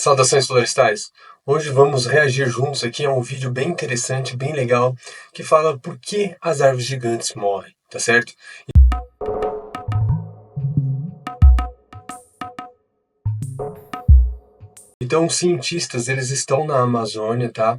Saudações florestais! Hoje vamos reagir juntos aqui a um vídeo bem interessante, bem legal, que fala por que as árvores gigantes morrem, tá certo? Então, os cientistas, eles estão na Amazônia, tá?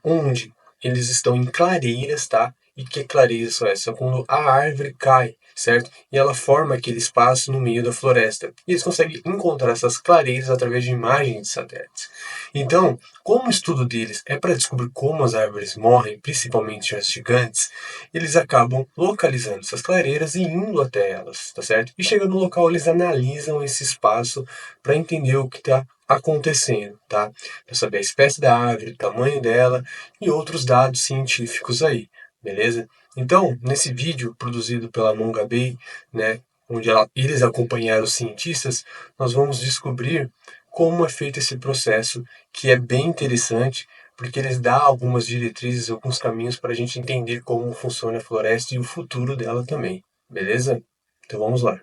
Onde eles estão em clareiras, tá? E que clareiras são essas? Quando a árvore cai, certo? E ela forma aquele espaço no meio da floresta. E eles conseguem encontrar essas clareiras através de imagens de satélites. Então, como o estudo deles é para descobrir como as árvores morrem, principalmente as gigantes, eles acabam localizando essas clareiras e indo até elas, tá certo? E chegando no local, eles analisam esse espaço para entender o que está acontecendo, tá? Para saber a espécie da árvore, o tamanho dela e outros dados científicos aí. Beleza? Então, nesse vídeo produzido pela Mongabay, né, onde eles acompanharam os cientistas, nós vamos descobrir como é feito esse processo, que é bem interessante, porque eles dão algumas diretrizes, alguns caminhos para a gente entender como funciona a floresta e o futuro dela também. Beleza? Então vamos lá.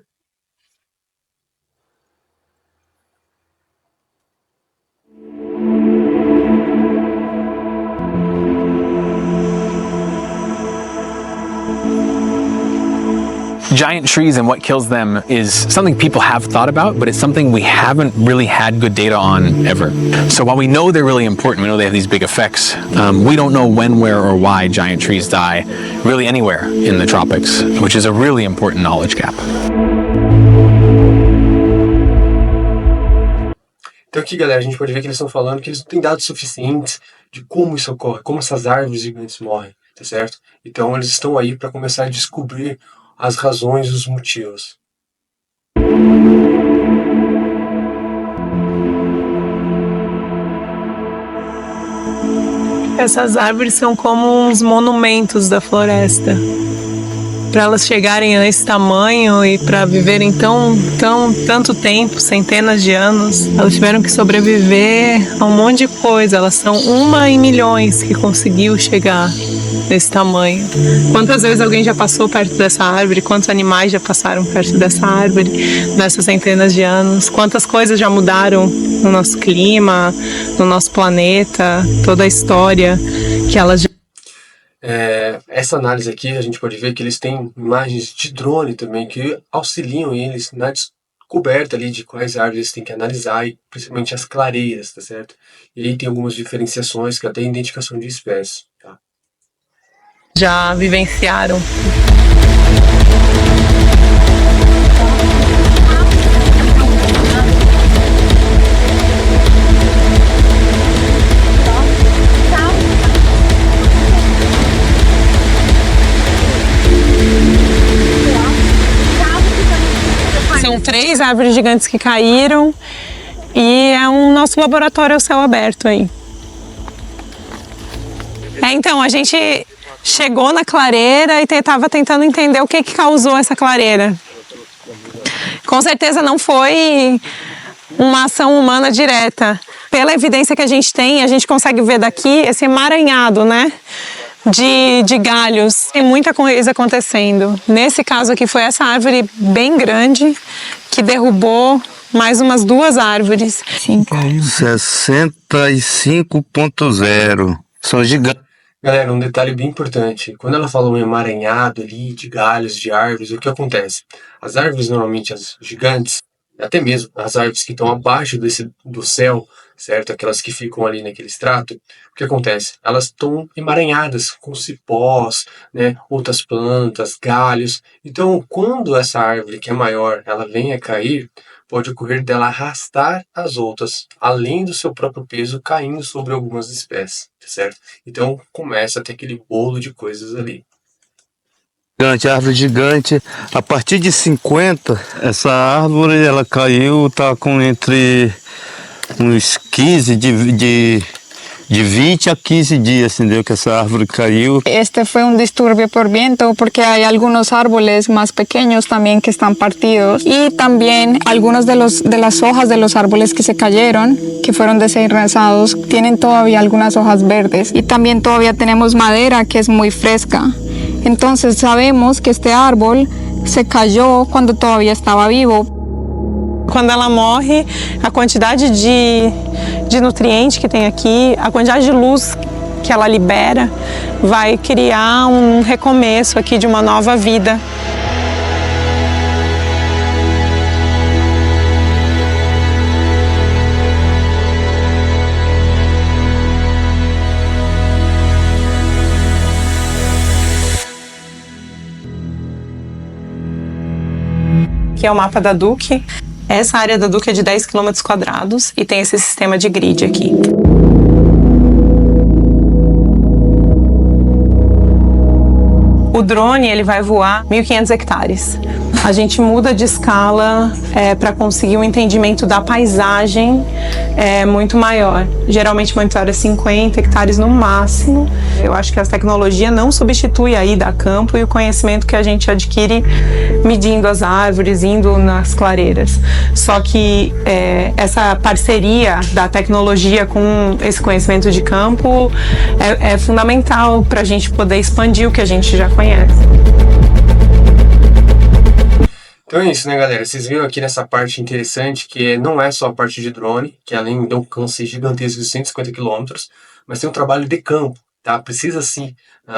Giant trees and what kills them is something people have thought about, but it's something we haven't really had good data on ever. So while we know they're really important, we know they have these big effects, we don't know when, where, or why giant trees die really anywhere in the tropics, which is a really important knowledge gap. Então aqui, galera, a gente pode ver que eles estão falando que eles não têm dados suficientes de como isso ocorre, como essas árvores gigantes morrem, tá certo? Então eles estão aí para começar a descobrir as razões e os motivos. Essas árvores são como uns monumentos da floresta. Para elas chegarem a esse tamanho e para viverem tanto tempo, centenas de anos, elas tiveram que sobreviver a um monte de coisa. Elas são uma em milhões que conseguiu chegar nesse tamanho. Quantas vezes alguém já passou perto dessa árvore? Quantos animais já passaram perto dessa árvore nessas centenas de anos? Quantas coisas já mudaram no nosso clima, no nosso planeta, toda a história que elas já... Essa análise aqui, a gente pode ver que eles têm imagens de drone também, que auxiliam eles na descoberta ali de quais árvores eles têm que analisar, e principalmente as clareiras, tá certo? E aí tem algumas diferenciações, que até identificação de espécies, tá? Já vivenciaram. São 3 árvores gigantes que caíram e é um nosso laboratório ao céu aberto aí. Então, a gente chegou na clareira e estava tentando entender o que causou essa clareira. Com certeza não foi uma ação humana direta. Pela evidência que a gente tem, a gente consegue ver daqui esse emaranhado, né? De galhos. Tem muita coisa acontecendo. Nesse caso aqui foi essa árvore bem grande que derrubou mais umas 2 árvores. 65.0. São gigantes. Galera, um detalhe bem importante. Quando ela fala um emaranhado ali de galhos, de árvores, o que acontece? As árvores, normalmente as gigantes, até mesmo as árvores que estão abaixo do céu, certo? Aquelas que ficam ali naquele extrato, o que acontece? Elas estão emaranhadas com cipós, né? Outras plantas, galhos. Então, quando essa árvore que é maior, ela vem a cair, pode ocorrer dela arrastar as outras, além do seu próprio peso, caindo sobre algumas espécies, certo? Então, começa a ter aquele bolo de coisas ali. Árvore gigante, a partir de 50, essa árvore, ela caiu, tá com entre uns 15, de 20 a 15 días, entendeu? Que esa árvore cayó. Este fue un disturbio por viento porque hay algunos árboles más pequeños también que están partidos y también algunos de las hojas de los árboles que se cayeron, que fueron desenrazados, tienen todavía algunas hojas verdes y también todavía tenemos madera que es muy fresca. Entonces sabemos que este árbol se cayó cuando todavía estaba vivo. Quando ela morre, a quantidade de nutriente que tem aqui, a quantidade de luz que ela libera, vai criar um recomeço aqui de uma nova vida. Aqui é o mapa da Duque. Essa área da Duque é de 10 km² e tem esse sistema de grid aqui. O drone ele vai voar 1.500 hectares. A gente muda de escala para conseguir um entendimento da paisagem muito maior. Geralmente monitora 50 hectares no máximo. Eu acho que a tecnologia não substitui a ida a campo e o conhecimento que a gente adquire medindo as árvores, indo nas clareiras. Só que essa parceria da tecnologia com esse conhecimento de campo é fundamental para a gente poder expandir o que a gente já conhece. Então é isso, né, galera? Vocês viram aqui nessa parte interessante que não é só a parte de drone, que além de um alcance gigantesco de 150 km, mas tem um trabalho de campo, tá? Precisa sim,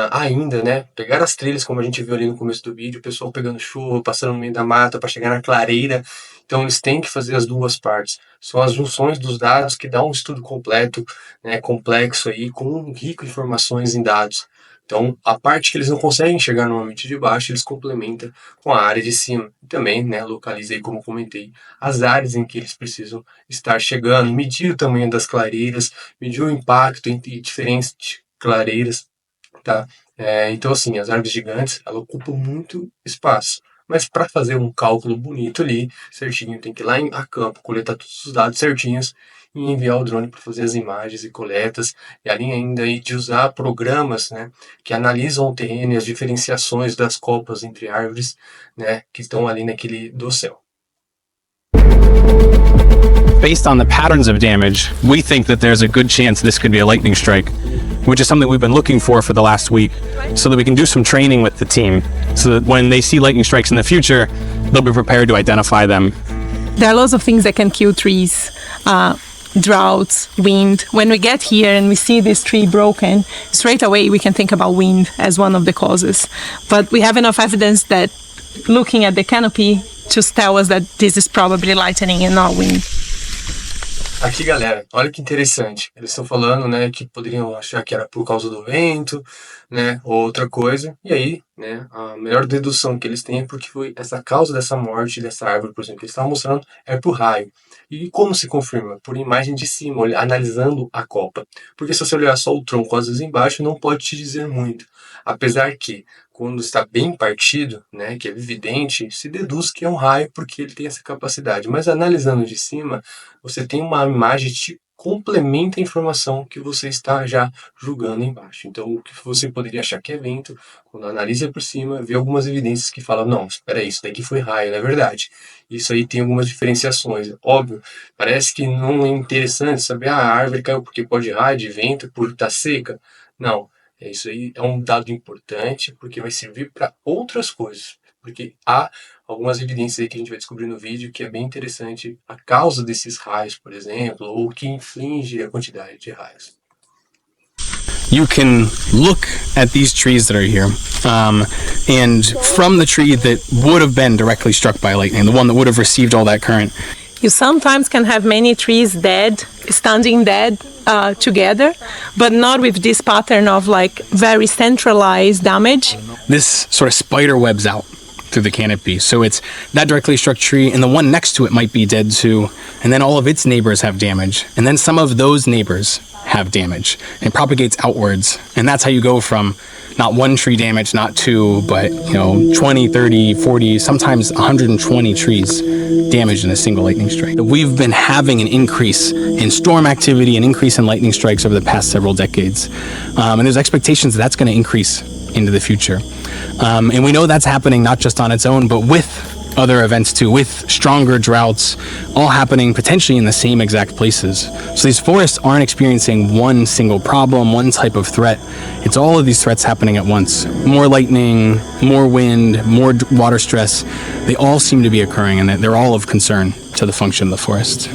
ainda, né, pegar as trilhas, como a gente viu ali no começo do vídeo, o pessoal pegando chuva, passando no meio da mata para chegar na clareira. Então eles têm que fazer as duas partes. São as junções dos dados que dá um estudo completo, né, complexo aí, com rico informações em dados. Então, a parte que eles não conseguem chegar normalmente de baixo, eles complementam com a área de cima. E também, né, localizei, como comentei, as áreas em que eles precisam estar chegando, medir o tamanho das clareiras, medir o impacto entre diferentes clareiras, tá? Então, assim, as árvores gigantes, elas ocupam muito espaço. Mas para fazer um cálculo bonito ali, certinho, tem que ir lá a campo, coletar todos os dados certinhos e enviar o drone para fazer as imagens e coletas, e além ainda de usar programas, né, que analisam o terreno e as diferenciações das copas entre árvores, né, que estão ali naquele dossel. Based on the patterns of damage, we think that there's a good chance this could be a lightning strike, which is something we've been looking for the last week, so that we can do some training with the team, so that when they see lightning strikes in the future, they'll be prepared to identify them. There are lots of things that can kill trees. Droughts, wind. When we get here and we see this tree broken, straight away we can think about wind as one of the causes. But we have enough evidence that looking at the canopy just tell us that this is probably lightning and not wind. Aqui, galera, olha que interessante. Eles estão falando, né, que poderiam achar que era por causa do vento, né, ou outra coisa. E aí, né, a melhor dedução que eles têm é porque foi essa causa dessa morte dessa árvore, por exemplo, que eles estavam mostrando, é por raio. E como se confirma? Por imagem de cima, analisando a copa. Porque se você olhar só o tronco, às vezes embaixo, não pode te dizer muito. Apesar que, quando está bem partido, né, que é evidente, se deduz que é um raio porque ele tem essa capacidade. Mas analisando de cima, você tem uma imagem que te complementa a informação que você está já julgando embaixo. Então, o que você poderia achar que é vento, quando analisa por cima, vê algumas evidências que falam, não, espera aí, isso daqui foi raio, não é verdade. Isso aí tem algumas diferenciações. Óbvio, parece que não é interessante saber, a árvore caiu porque pode raio de vento, por estar seca. Não, isso aí é um dado importante, porque vai servir para outras coisas. Porque há algumas evidências aí que a gente vai descobrir no vídeo que é bem interessante a causa desses raios, por exemplo, ou que inflige a quantidade de raios. You can look at these trees that are here, and from the tree that would have been directly struck by lightning, the one that would have received all that current. You sometimes can have many trees dead, standing dead together, but not with this pattern of like very centralized damage. This sort of spider webs out through the canopy. So it's that directly struck tree, and the one next to it might be dead too, and then all of its neighbors have damage, and then some of those neighbors have damage, and it propagates outwards. And that's how you go from not one tree damage, not two, but 20, 30, 40, sometimes 120 trees damaged in a single lightning strike. We've been having an increase in storm activity, an increase in lightning strikes over the past several decades, and there's expectations that that's going to increase into the future. And we know that's happening not just on its own, but with other events too, with stronger droughts, all happening potentially in the same exact places. So these forests aren't experiencing one single problem, one type of threat. It's all of these threats happening at once. More lightning, more wind, more water stress. They all seem to be occurring, and they're all of concern to the function of the forest.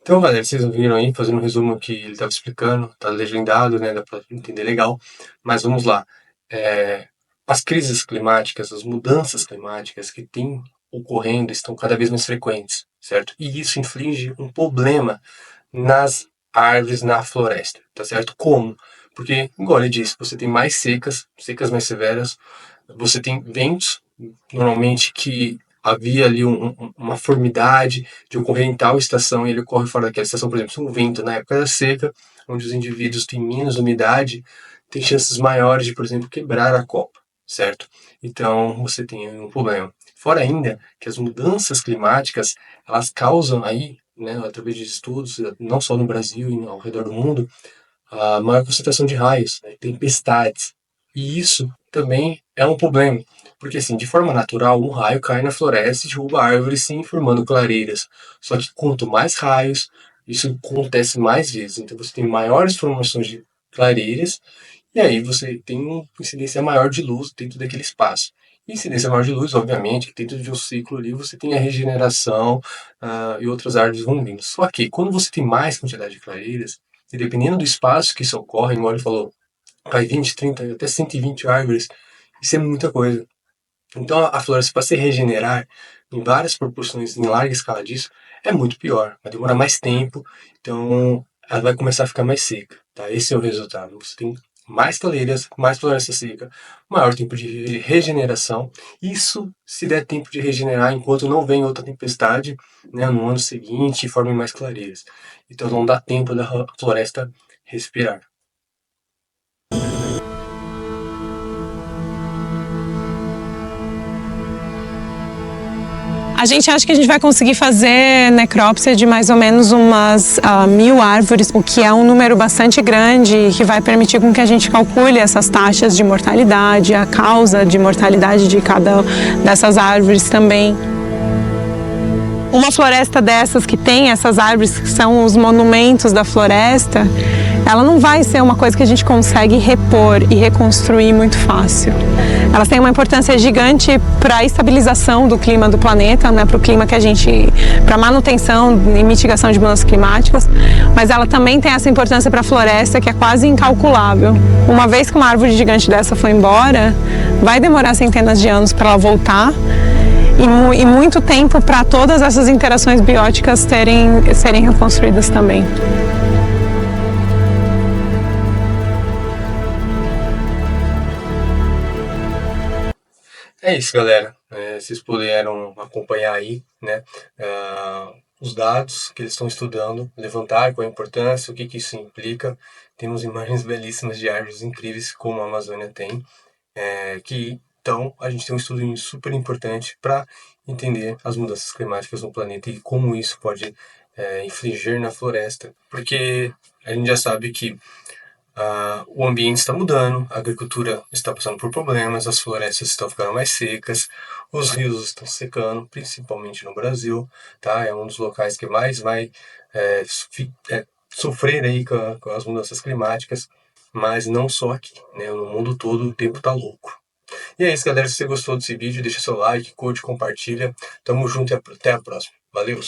Então, galera, vocês viram aí, fazendo um resumo que ele estava explicando, tá legendado, né, dá para entender legal, mas vamos lá. As crises climáticas, as mudanças climáticas que têm ocorrendo estão cada vez mais frequentes, certo? E isso inflige um problema nas árvores, na floresta, tá certo? Como? Porque, igual ele disse, você tem mais secas mais severas, você tem ventos, normalmente que havia ali uma formidade de ocorrer em tal estação e ele ocorre fora daquela estação. Por exemplo, se um vento na época da seca, onde os indivíduos têm menos umidade, tem chances maiores de, por exemplo, quebrar a copa, certo? Então, você tem um problema. Fora ainda que as mudanças climáticas, elas causam aí, né, através de estudos, não só no Brasil e ao redor do mundo, a maior concentração de raios, né, tempestades. E isso também é um problema, porque assim, de forma natural, um raio cai na floresta e derruba árvores, sim, formando clareiras. Só que quanto mais raios, isso acontece mais vezes. Então você tem maiores formações de clareiras, e aí você tem uma incidência maior de luz dentro daquele espaço. E incidência maior de luz, obviamente, dentro de um ciclo ali, você tem a regeneração e outras árvores vão vindo. Só que quando você tem mais quantidade de clareiras, e dependendo do espaço que isso ocorre, igual ele falou, cai 20, 30, até 120 árvores, isso é muita coisa. Então a floresta, para se regenerar em várias proporções, em larga escala disso, é muito pior. Vai demorar mais tempo, então ela vai começar a ficar mais seca. Tá? Esse é o resultado. Você tem mais clareiras, mais floresta seca, maior tempo de regeneração. Isso se der tempo de regenerar enquanto não vem outra tempestade, né, no ano seguinte e formem mais clareiras. Então não dá tempo da floresta respirar. A gente acha que a gente vai conseguir fazer necrópsia de mais ou menos umas 1.000 árvores, o que é um número bastante grande e que vai permitir com que a gente calcule essas taxas de mortalidade, a causa de mortalidade de cada dessas árvores também. Uma floresta dessas que tem essas árvores que são os monumentos da floresta, ela não vai ser uma coisa que a gente consegue repor e reconstruir muito fácil. Elas têm uma importância gigante para a estabilização do clima do planeta, né, para o clima que a gente, para a manutenção e mitigação de mudanças climáticas, mas ela também tem essa importância para a floresta que é quase incalculável. Uma vez que uma árvore gigante dessa foi embora, vai demorar centenas de anos para ela voltar. E muito tempo para todas essas interações bióticas serem reconstruídas também. É isso, galera. Vocês puderam acompanhar aí, né, os dados que eles estão estudando, levantar qual a importância, o que isso implica. Temos imagens belíssimas de árvores incríveis como a Amazônia tem, então a gente tem um estudo super importante para entender as mudanças climáticas no planeta e como isso pode infligir na floresta, porque a gente já sabe que o ambiente está mudando, a agricultura está passando por problemas, as florestas estão ficando mais secas, os rios estão secando, principalmente no Brasil, tá? É um dos locais que mais vai sofrer aí com as mudanças climáticas, mas não só aqui, né? No mundo todo o tempo tá louco. E é isso, galera. Se você gostou desse vídeo, deixa seu like, curte, compartilha. Tamo junto e até a próxima. Valeu!